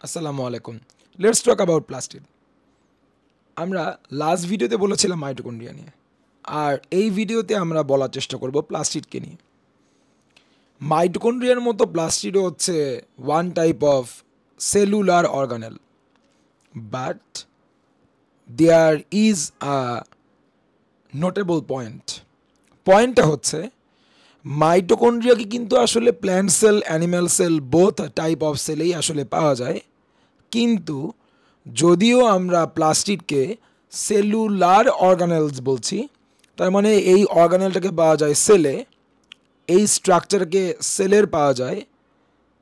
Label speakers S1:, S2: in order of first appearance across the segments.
S1: আসসালামু আলাইকুম। Let's talk about plastid. আমরা লাস্ট ভিডিওতে বলেছিলাম মাইটোকন্ড্রিয়া নিয়ে, আর এই ভিডিওতে আমরা বলার চেষ্টা করব প্লাস্টিডকে নিয়ে। মাইটোকন্ড্রিয়ার মতো প্লাস্টিডও হচ্ছে one type of cellular organelle, but there is a notable পয়েন্টটা হচ্ছে মাইটোকন্ড্রিয়াকে কিন্তু আসলে plant cell, animal cell, both type of সেলেই আসলে পাওয়া যায়। কিন্তু যদিও আমরা প্লাস্টিডকে সেলুলার অর্গানেলস বলছি, তার মানে এই অর্গানেলটাকে পাওয়া যায় সেলে, এই স্ট্রাকচারকে সেলের পাওয়া যায়,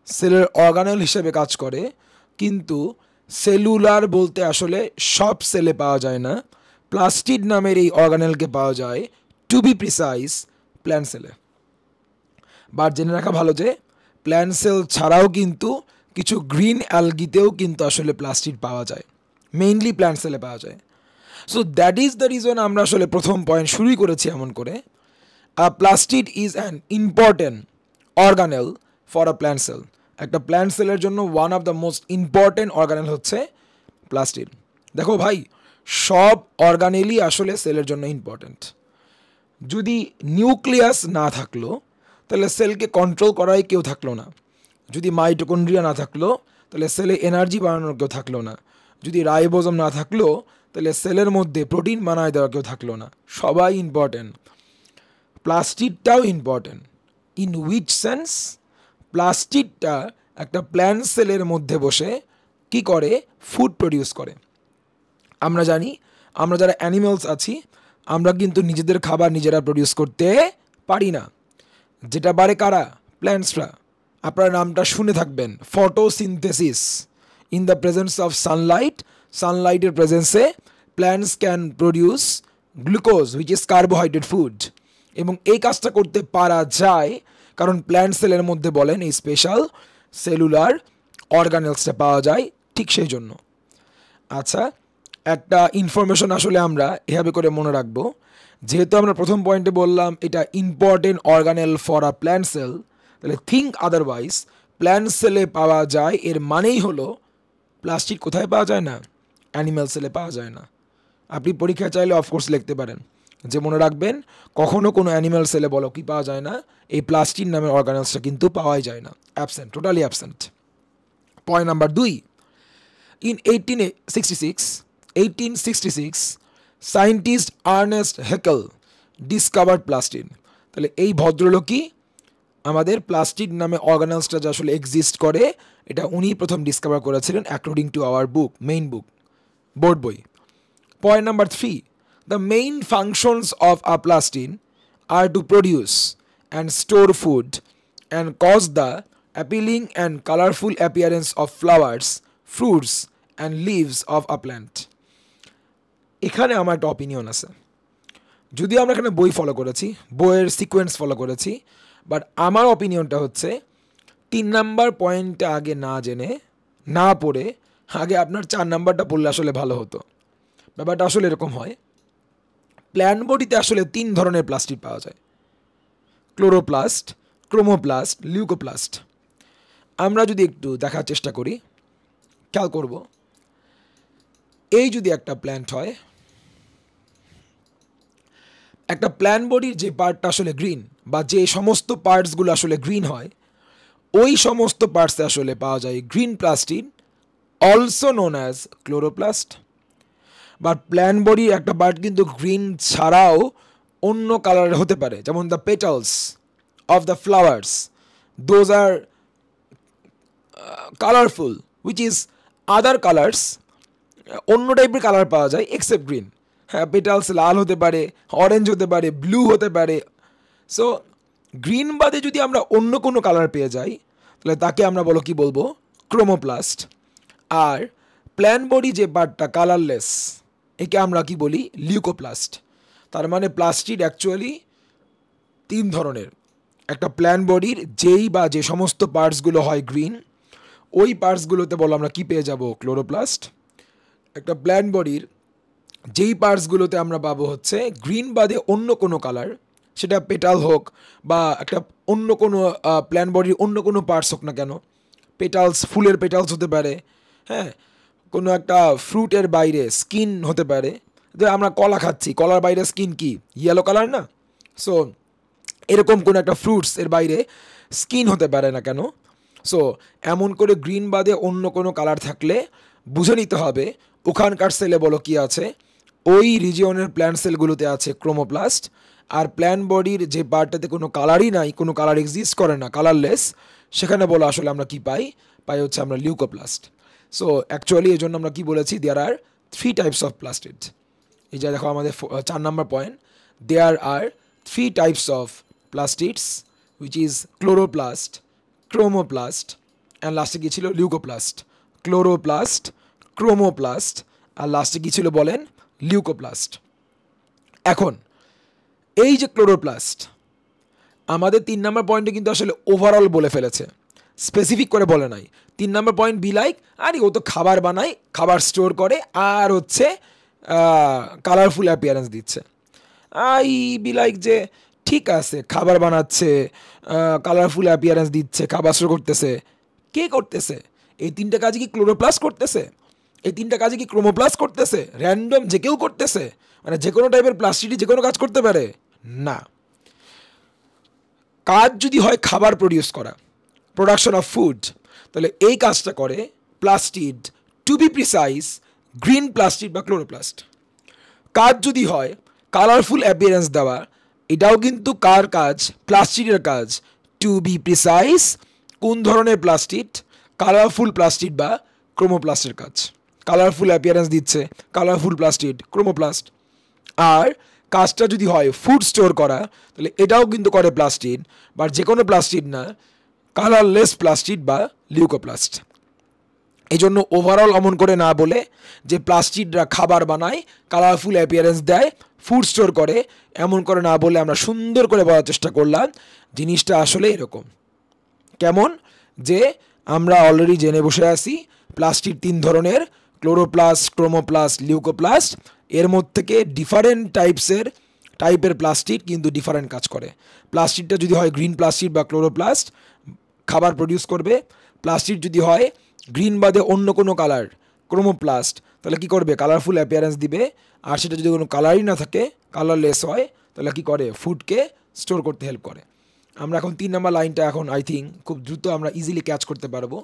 S1: সেলের অর্গানেল হিসেবে কাজ করে, কিন্তু সেলুলার বলতে আসলে সব সেলে পাওয়া যায় না। প্লাস্টিড নামের এই অর্গানেলকে পাওয়া যায়, টু বি প্রিসাইজ, প্ল্যান্ট সেলে। বাট জেনে রাখা ভালো যে প্ল্যান্ট সেল ছাড়াও কিন্তু কিছু গ্রিন অ্যালগিতেও কিন্তু আসলে প্লাস্টিড পাওয়া যায়, মেইনলি প্ল্যান্ট সেলে পাওয়া যায়। So that is the reason আমরা আসলে প্রথম পয়েন্ট শুরুই করেছি এমন করে, plastid is an important organelle for a plant sell. একটা প্ল্যান্ট সেলের জন্য one of the most important organelle হচ্ছে প্লাস্টিড। দেখো ভাই, সব অর্গানেলই আসলে সেলের জন্য ইম্পর্টেন্ট। যদি নিউক্লিয়াস না থাকলো তাহলে সেলকে কন্ট্রোল করাই কেউ থাকলো না। যদি মাইটোকন্ড্রিয়া না থাকলো তাহলে সেলে এনার্জি বানানোর কেউ থাকলো না। যদি রাইবোজোম না থাকলো তাহলে সেলের মধ্যে প্রোটিন বানায় দেওয়ার কেউ থাকলো না। সবাই ইম্পর্টেন্ট, প্লাস্টিডটাও ইম্পর্টেন্ট। In which sense? প্লাস্টিডটা একটা প্ল্যান্ট সেলের মধ্যে বসে কি করে? ফুড প্রডিউস করে। আমরা জানি, আমরা যারা অ্যানিমেলস আছি, আমরা কিন্তু নিজেদের খাবার নিজেরা প্রডিউস করতে পারি না। যেটা পারে কারা? প্ল্যান্টসরা। আপনারা নামটা শুনে থাকবেন, photosynthesis. In the presence of সানলাইটের প্রেজেন্সে plants can produce glucose, which is carbohydrate food. এবং এই কাজটা করতে পারা যায় কারণ প্ল্যান্ট সেলের মধ্যে বলেন এই স্পেশাল সেলুলার অর্গানেলসটা পাওয়া যায়, ঠিক সেই জন্য। আচ্ছা, একটা ইনফরমেশন আসলে আমরা এভাবে করে মনে রাখবো, যেহেতু আমরা প্রথম পয়েন্টে বললাম এটা important organelle for a plant sell, তাহলে থিঙ্ক আদারওয়াইজ। প্ল্যান্ট সেলে পাওয়া যায় এর মানেই হলো প্লাস্টিক কোথায় পাওয়া যায় না? অ্যানিম্যাল সেলে পাওয়া যায় না। আপনি পরীক্ষা চাইলে অফকোর্স লিখতে পারেন যে মনে রাখবেন কখনো কোনো অ্যানিম্যাল সেলে বলো কি পাওয়া যায় না, এই প্লাস্টিক নামের অর্গানেলসটা কিন্তু পাওয়াই যায় না, absent, totally absent. Point number 2, in 1866 scientist Ernest Haeckel discovered plastid. তাহলে এই ভদ্রলোকই আমাদের প্লাস্টিড নামে অর্গানেলসটা যে আসলে এক্সিস্ট করে এটা উনি প্রথম ডিসকভার করেছিলেন, according to our book, main book, board বই। Point number 3, the main functions of a plastid are to produce and store food and cause the appealing and colorful appearance of flowers, fruits and leaves of a plant. এখানে আমার একটা opinion আছে, যদিও আমরা এখানে বই follow করেছি, বইয়ের সিকোয়েন্স ফলো করেছি, বাট আমার অপিনিয়নটা হচ্ছে 3 নাম্বার পয়েন্টটা আগে না জেনে না পড়ে আগে আপনার 4 নাম্বারটা পড়লে আসলে ভালো হতো। ব্যাপারটা আসলে এরকম হয়, প্ল্যান্ট বডিতে আসলে 3 ধরনের প্লাস্টিড পাওয়া যায়, ক্লোরোপ্লাস্ট, ক্রোমোপ্লাস্ট, লিউকোপ্লাস্ট। আমরা যদি একটু দেখার চেষ্টা করি, খেয়াল করব, এই যদি একটা প্ল্যান্ট হয়, একটা প্ল্যান্ট বডির যে পার্টটা আসলে গ্রিন, বা যে সমস্ত পার্টসগুলো আসলে গ্রিন হয়, ওই সমস্ত পার্টসে আসলে পাওয়া যায় green plastid, also known as chloroplast. But plant বডির একটা পার্ট কিন্তু গ্রিন ছাড়াও অন্য কালারের হতে পারে, যেমন the petals of the flowers, those are colourful, which is other colours, অন্য টাইপের কালার পাওয়া যায় এক্সেপ্ট গ্রিন। হ্যাঁ, পেটালস লাল হতে পারে, অরেঞ্জ হতে পারে, ব্লু হতে পারে। সো গ্রিন বাদে যদি আমরা অন্য কোনো কালার পেয়ে যাই তাহলে তাকে আমরা কি বলবো? ক্রোমোপ্লাস্ট। আর প্ল্যান্ট বডি যে পার্টটা কালারলেস, একে আমরা কি বলি? লিউকোপ্লাস্ট। তার মানে প্লাস্টিড অ্যাকচুয়ালি 3 ধরনের। একটা প্ল্যান্ট বডির যেই বা যে সমস্ত পার্টসগুলো হয় গ্রিন, ওই পার্টসগুলোতে আমরা কি পেয়ে যাব? ক্লোরোপ্লাস্ট। একটা প্ল্যান্ট বডির যেই পার্টসগুলোতে আমরা পাবো হচ্ছে গ্রিন বাদে অন্য কোনো কালার, সেটা পেটাল হোক বা একটা অন্য কোনো প্ল্যান্ট বডির অন্য কোনো পার্টস হোক না কেন, পেটালস, ফুলের পেটালস হতে পারে, হ্যাঁ, কোনো একটা ফ্রুটের বাইরে স্কিন হতে পারে, যে আমরা কলা খাচ্ছি, কলার বাইরে স্কিন কি ইয়েলো কালার না? সো এরকম কোনো একটা ফ্রুটস এর বাইরে স্কিন হতে পারে না কেন? সো এমন করে গ্রিন বাদে অন্য কোনো কালার থাকলে বুঝে নিতে হবে ওখানকার সেলে বলো কি আছে, ওই রিজিয়নের প্ল্যান্ট সেলগুলোতে আছে ক্রোমোপ্লাস্ট, আর প্ল্যান্ট বডির যে পার্টটাতে কোনো কালারই নাই, কোনো কালার এক্সিস্ট করে না, কালারলেস, সেখানে বলো আসলে আমরা কি পাই? পাই হচ্ছে আমরা লিউকোপ্লাস্ট। সো অ্যাকচুয়ালি এই জন্য আমরা কি বলেছি, there are 3 types of plastid. এই যে দেখো আমাদের 4 নম্বর point, there are 3 types of plastids which is chloroplast, chromoplast and লাস্টে কী ছিল লিউকোপ্লাস্ট। ক্লোরোপ্লাস্ট, ক্রোমোপ্লাস্ট আর লাস্টে কী ছিল বলেন? লিউকোপ্লাস্ট। এখন এই যে ক্লোরোপ্লাস্ট আমাদের 3 নম্বর পয়েন্টে কিন্তু আসলে ওভারঅল বলে ফেলেছে, স্পেসিফিক করে বলে নাই। 3 নম্বর পয়েন্ট বি লাইক, আরে ও তো খাবার বানায়, খাবার স্টোর করে, আর হচ্ছে কালারফুল অ্যাপিয়ারেন্স দিচ্ছে। আই বি লাইক যে ঠিক আছে, খাবার বানাচ্ছে, কালারফুল অ্যাপিয়ারেন্স দিচ্ছে, খাবার স্টোর করতেছে, কে করতেছে? এই 3টা কাজে কি ক্লোরোপ্লাস্ট করতেছে? এই 3টা কাজে কি ক্রোমোপ্লাস্ট করতেছে? র্যান্ডম যে কেউ করতেছে? মানে যে কোনো টাইপের প্লাস্টিডই যে কোনো কাজ করতে পারে না। কাজ যদি হয় খাবার প্রডিউস করা, প্রোডাকশন অফ ফুড, তাহলে এই কাজটা করে plastid, to be precise green plastid বা ক্লোরোপ্লাস্ট। কাজ যদি হয় কালারফুল অ্যাপিয়ারেন্স দেওয়া, এটাও কিন্তু কার কাজ? প্লাস্টিডের কাজ। টু বি প্রিসাইজ কোন ধরনের প্লাস্টিড? কালারফুল প্লাস্টিড বা ক্রোমোপ্লাস্টের কাজ। কালারফুল অ্যাপিয়ারেন্স দিচ্ছে কালারফুল প্লাস্টিড, ক্রোমোপ্লাস্ট। আর কাজটা যদি হয় ফুড স্টোর করা, তাহলে এটাও কিন্তু করে প্লাস্টিড, বা যে কোনো প্লাস্টিড না, কালারলেস প্লাস্টিড বা লিউকোপ্লাস্ট। এই জন্য ওভারঅল অমন করে না বলে যে প্লাস্টিডরা খাবার বানায়, কালারফুল অ্যাপিয়ারেন্স দেয়, ফুড স্টোর করে, এমন করে না বলে আমরা সুন্দর করে বলার চেষ্টা করলাম জিনিসটা আসলে এরকম। কেমন? যে আমরা অলরেডি জেনে বসে আছি প্লাস্টিড 3 ধরনের, ক্লোরোপ্লাস্ট, ক্রোমোপ্লাস্ট, লিউকোপ্লাস্ট। এর মধ্যে থেকে ডিফারেন্ট টাইপের প্লাস্টিড কিন্তু ডিফারেন্ট কাজ করে। প্লাস্টিডটা যদি হয় গ্রিন প্লাস্টিড বা ক্লোরোপ্লাস্ট, খাবার প্রডিউস করবে। প্লাস্টিড যদি হয় গ্রিন বাদে অন্য কোনো কালার, ক্রোমোপ্লাস্ট, তাহলে কি করবে? কালারফুল অ্যাপিয়ারেন্স দিবে। আর সেটা যদি কোনো কালারই না থাকে, কালারলেস হয়, তাহলে কি করে? ফুডকে স্টোর করতে হেল্প করে। আমরা এখন 3 নম্বর লাইনটা এখন আই থিঙ্ক খুব দ্রুত আমরা ইজিলি ক্যাচ করতে পারবো।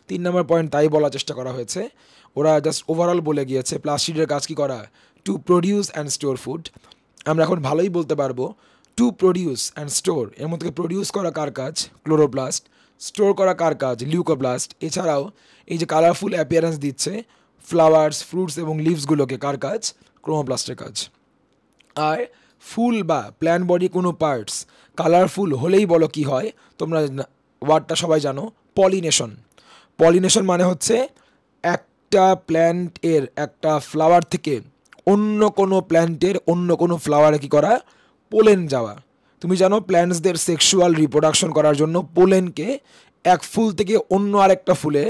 S1: 3 নম্বর পয়েন্ট তাই বলার চেষ্টা করা হয়েছে, ওরা জাস্ট ওভারঅল বলে গিয়েছে প্লাস্টিডের কাজ কি করা? Two produce and store food. আমরা এখন ভালোই বলতে পারবো টু প্রডিউস অ্যান্ড স্টোর, এর মধ্যে প্রডিউস করা কার কাজ? ক্লোরোপ্লাস্ট। স্টোর করা কার কাজ? লিউকোপ্লাস্ট। এছাড়াও এই যে কালারফুল অ্যাপিয়ারেন্স দিচ্ছে ফ্লাওয়ার্স, ফ্রুটস এবং লিভসগুলোকে, কার কাজ? ক্রোমোপ্লাস্টের কাজ। আর ফুল বা প্ল্যান্ট বডি কোনো পার্টস কালারফুল হলেই বলো কি হয়? তোমরা ওয়ার্ডটা সবাই জানো, পলিনেশন। পলিনেশন মানে হচ্ছে একটা প্ল্যান্টের একটা ফ্লাওয়ার থেকে অন্য কোনো প্ল্যান্টের অন্য কোনো ফ্লাওয়ারে কী করা? পোলেন যাওয়া। তুমি জানো প্ল্যান্টসদের সেক্সুয়াল রিপ্রোডাকশন করার জন্য পোলেনকে এক ফুল থেকে অন্য আরেকটা ফুলে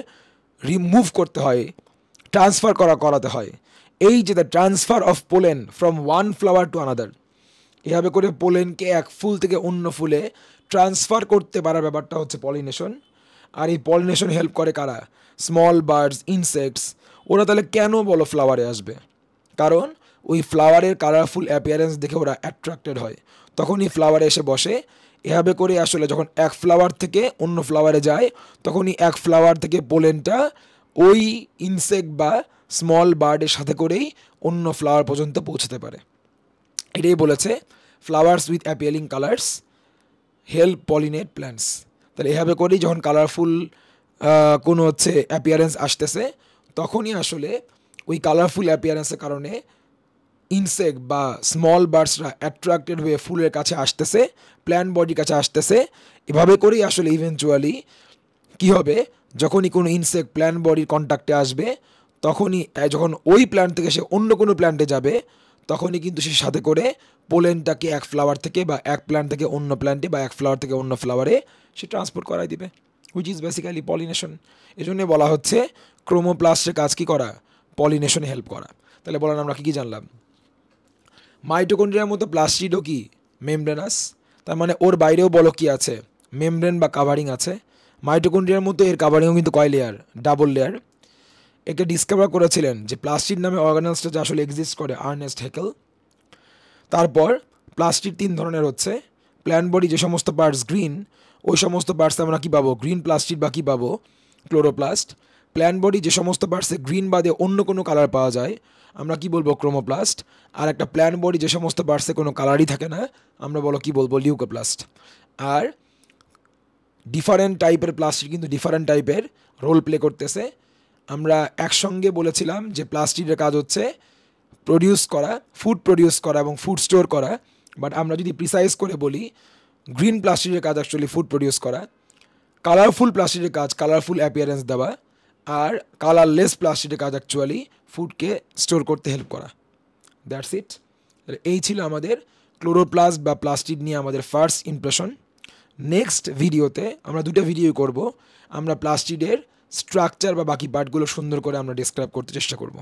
S1: রিমুভ করতে হয়, ট্রান্সফার করাতে হয়। এই যে the transfer of pollen from one flower to another, এভাবে করে পোলেনকে এক ফুল থেকে অন্য ফুলে ট্রান্সফার করতে পারার ব্যাপারটা হচ্ছে পলিনেশন। আর এই পলিনেশন হেল্প করে কারা? Small birds, insects. ওরা তাহলে কেন বলো ফ্লাওয়ারে আসবে? কারণ ওই ফ্লাওয়ারের কালারফুল অ্যাপিয়ারেন্স দেখে ওরা অ্যাট্রাক্টেড হয়, তখনই ফ্লাওয়ারে এসে বসে। এভাবে করে আসলে যখন এক ফ্লাওয়ার থেকে অন্য ফ্লাওয়ারে যায়, তখনই এক ফ্লাওয়ার থেকে পোলেনটা ওই ইনসেক্ট বা স্মল বার্ডের সাথে করেই অন্য ফ্লাওয়ার পর্যন্ত পৌঁছতে পারে। এটাই বলেছে flowers with appearing colours help pollinate plants. তাহলে এভাবে করেই যখন কালারফুল কোনো হচ্ছে অ্যাপিয়ারেন্স আসতেছে, তখনই আসলে ওই কালারফুল অ্যাপিয়ারেন্সের কারণে ইনসেক্ট বা স্মল বার্ডসরা অ্যাট্রাক্টেড হয়ে ফুলের কাছে আসতেছে, প্ল্যান্ট বডির কাছে আসতেছে। এভাবে করেই আসলে ইভেনচুয়ালি কী হবে? যখনই কোনো ইনসেক্ট প্ল্যান্ট বডির কন্ট্যাক্টে আসবে, তখনই যখন ওই প্ল্যান্ট থেকে সে অন্য কোনো প্ল্যান্টে যাবে, তখনই কিন্তু সে সাথে করে পোলেনটাকে এক ফ্লাওয়ার থেকে বা এক প্ল্যান্ট থেকে অন্য প্ল্যান্টে বা এক ফ্লাওয়ার থেকে অন্য ফ্লাওয়ারে সে ট্রান্সপোর্ট করাই দিবে, হুইচ ইজ বেসিক্যালি পলিনেশন। এই জন্যে বলা হচ্ছে ক্রোমোপ্লাস্টের কাজ কী করা? পলিনেশনে হেল্প করা। তাহলে বলেন আমরা কী জানলাম? মাইটোকন্ড্রিয়ার মতো প্লাস্টিডও কি মেমব্রেনাস, তার মানে ওর বাইরেও বলো কি আছে? মেমব্রেন বা কাভারিং আছে। মাইটোকন্ড্রিয়ার মতো এর কাভারিংও কিন্তু কয় লেয়ার? Double layer. একে ডিসকভার করেছিলেন যে প্লাস্টিড নামে অর্গানেলসটা যে আসলে এক্সিস্ট করে আর্নেস্ট হেকেল। তারপর প্লাস্টিড 3 ধরনের হচ্ছে, প্ল্যান্ট বডি যে সমস্ত পার্টস গ্রিন, ওই সমস্ত পার্টসে আমরা কী পাবো, গ্রিন প্লাস্টিড বা কী পাবো, ক্লোরোপ্লাস্ট। প্ল্যান্ট বডি যে সমস্ত পার্টসে গ্রিন বাদে অন্য কোনো কালার পাওয়া যায় আমরা কি বলবো, ক্রোমোপ্লাস্ট। আর একটা প্ল্যান্ট বডি যে সমস্ত পার্টসে কোনো কালারই থাকে না আমরা কি বলবো, লিউকোপ্লাস্ট। আর ডিফারেন্ট টাইপের প্লাস্টিড কিন্তু ডিফারেন্ট টাইপের রোল প্লে করতেছে। আমরা একসঙ্গে বলেছিলাম যে প্লাস্টিডের কাজ হচ্ছে প্রডিউস করা, ফুড প্রডিউস করা এবং ফুড স্টোর করা। বাট আমরা যদি প্রিসাইজ করে বলি, গ্রিন প্লাস্টিডের কাজ অ্যাকচুয়ালি ফুড প্রডিউস করা, কালারফুল প্লাস্টিডের কাজ কালারফুল অ্যাপিয়ারেন্স দেওয়া, আর কালারলেস প্লাস্টিডের কাজ অ্যাকচুয়ালি ফুডকে স্টোর করতে হেল্প করা। That's it. এই ছিল আমাদের ক্লোরোপ্লাস্ট বা প্লাস্টিড নিয়ে আমাদের ফার্স্ট ইমপ্রেশন। নেক্সট ভিডিওতে আমরা 2টা ভিডিও করব, আমরা প্লাস্টিডের স্ট্রাকচার বা বাকি পার্টগুলো সুন্দর করে আমরা ডিসক্রাইব করতে চেষ্টা করব।